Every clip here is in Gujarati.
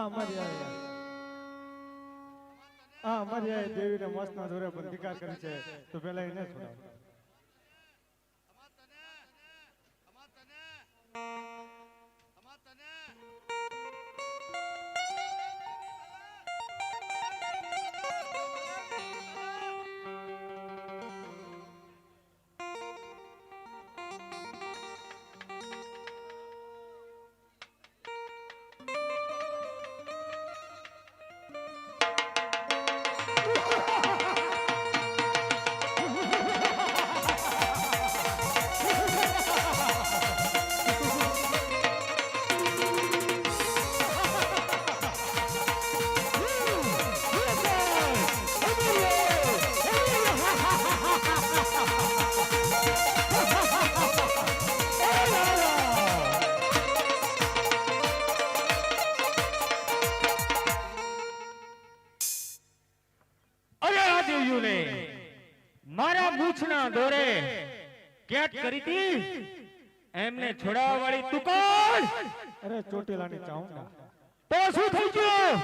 અમારી આ દેવીને મસ્ત ના દોરે બંધિકાર કરી છે તો પેલા એને છોડાવ. મારા મૂછના દોરે કેટ કરી હતી એમને છોડાવવા વાળી તું કોણ? અરે ચોટીલાની ચાઉંડા. તો શું થઈ ગયું?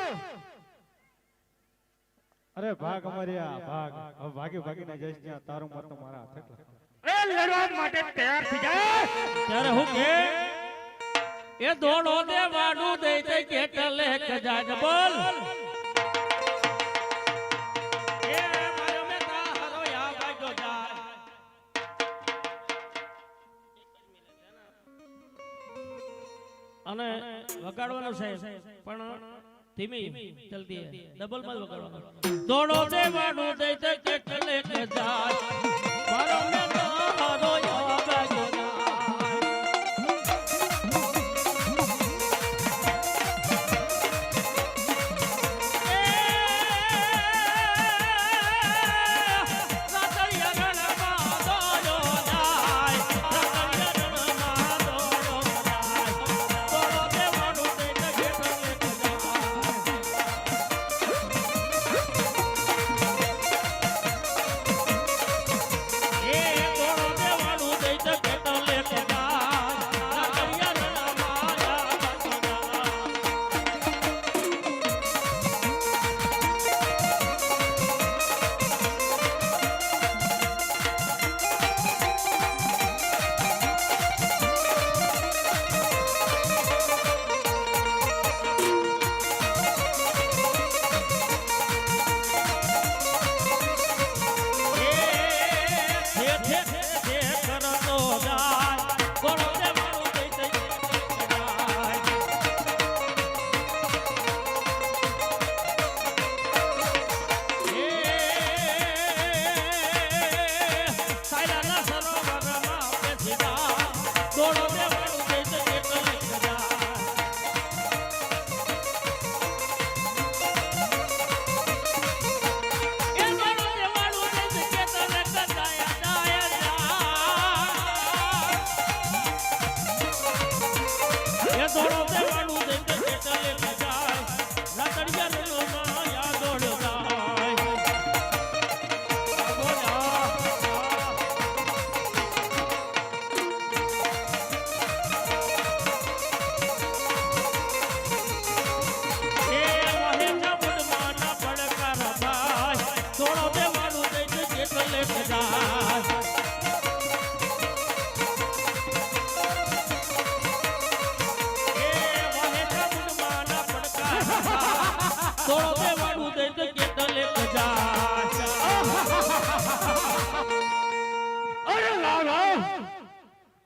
અરે ભાગ અમારી આ ભાગ હવે ભાગી ભાગીને જઈશ ત્યાં તારું મત મારા હાથે. એ લડવા માટે તૈયાર થઈ જાય ત્યારે હું કે એ દોડો દે વાડું દે તે કેટલે કજાજ બોલ. અને વગાડવાનું છે પણ ધીમી જલ્દી ડબલ માં વગાડવાનું. દોડો દે વાડું દે તે કેટલે કજાજ મારો મે તારો યાદ આવ્યો.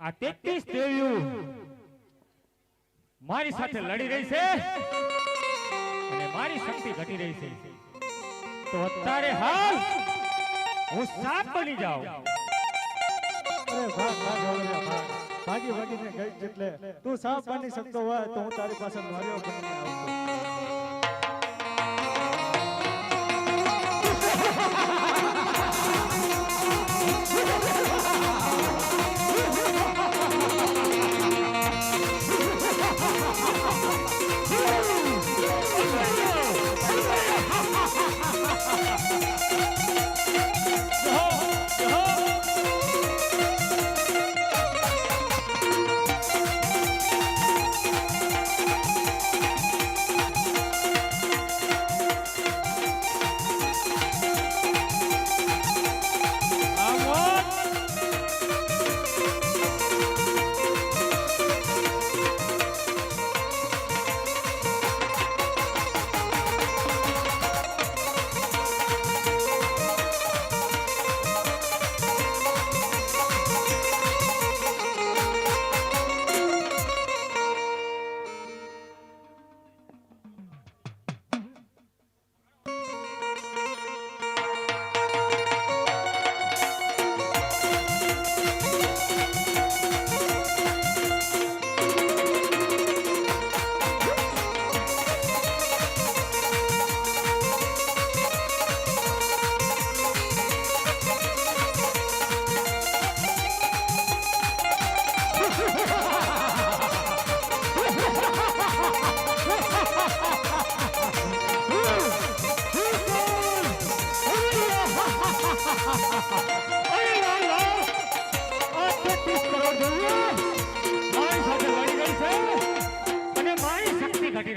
આ 33 દેવીઓ મારી સાથે લડી રહી છે અને મારી શક્તિ ઘટી રહી છે તો અત્યારે હાલ હું સાપ બની જાઉં. અરે ભાગ ભાગી ભાગીને ગઈ એટલે તું સાપ બની શકતો હોય તો હું તારી પાસે માર્યો બનીને આવતો.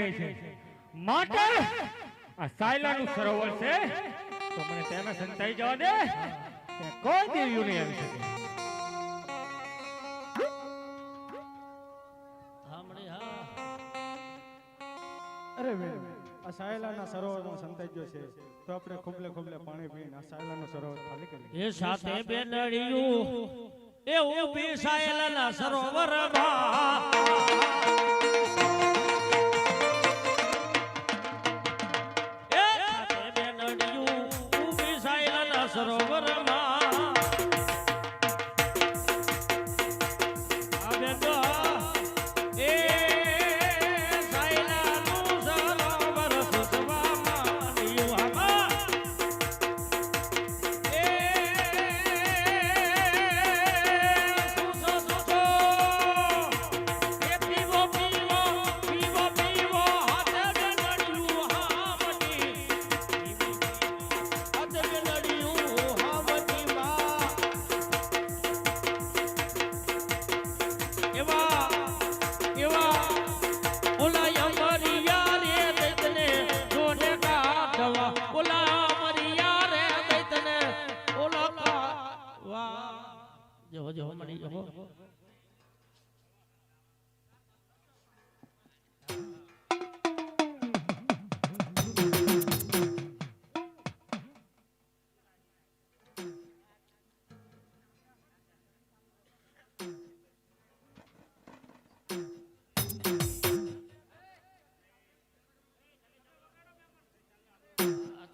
રહી છે માટે આ સાયલાનું સરોવર છે તો મને તેમાં સંતાઈ જવા દે કે કોઈ દેવ્યું નહીં આવી શકે હા મળી હા અરે બેન આ સાયલાના સરોવરમાં સંતાઈ ગયો છે તો આપણે ખુબલે ખુબલે પાણી પીને આ સાયલાનું સરોવર ખાલી કરીએ એ સાથે બેનડિયું એ ઊભી સાયલાના સરોવરમાં એ સાથે બેનડિયું ઊભી સાયલાના સરોવરમાં આ બેનો એ સાયલાનું સરોવર સુસવામાં યુવામાં જો મળી જો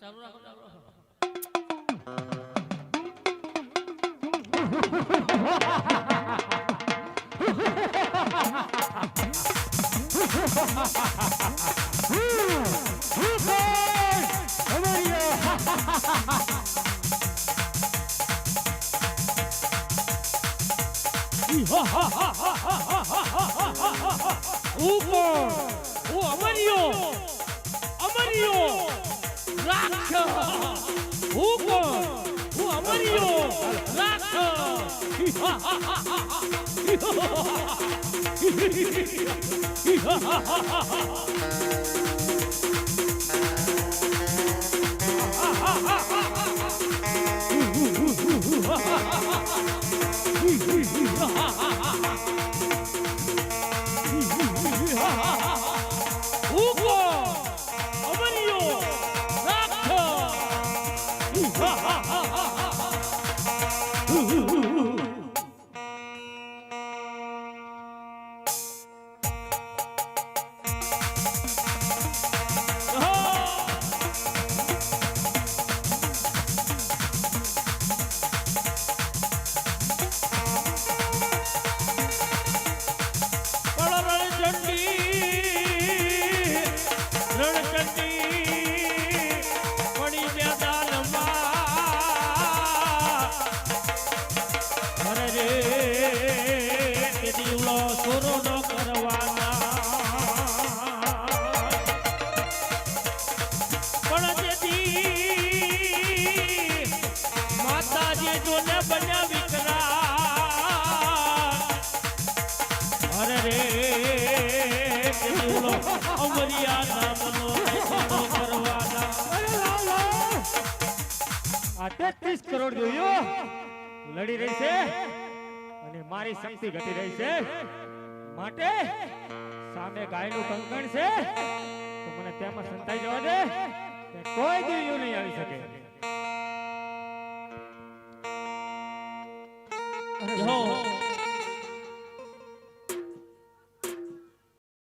ચાલુ રાખો ચાલુ રાખો આ 33 કરોડ જોયો લડી રહી છે અને મારી શક્તિ ઘટી રહી છે માટે સામે ગાયનું કંકણ છે તો મને તેમાં સંતાઈ જવા દે કે કોઈ દેવ્યું નહીં આવી શકે જો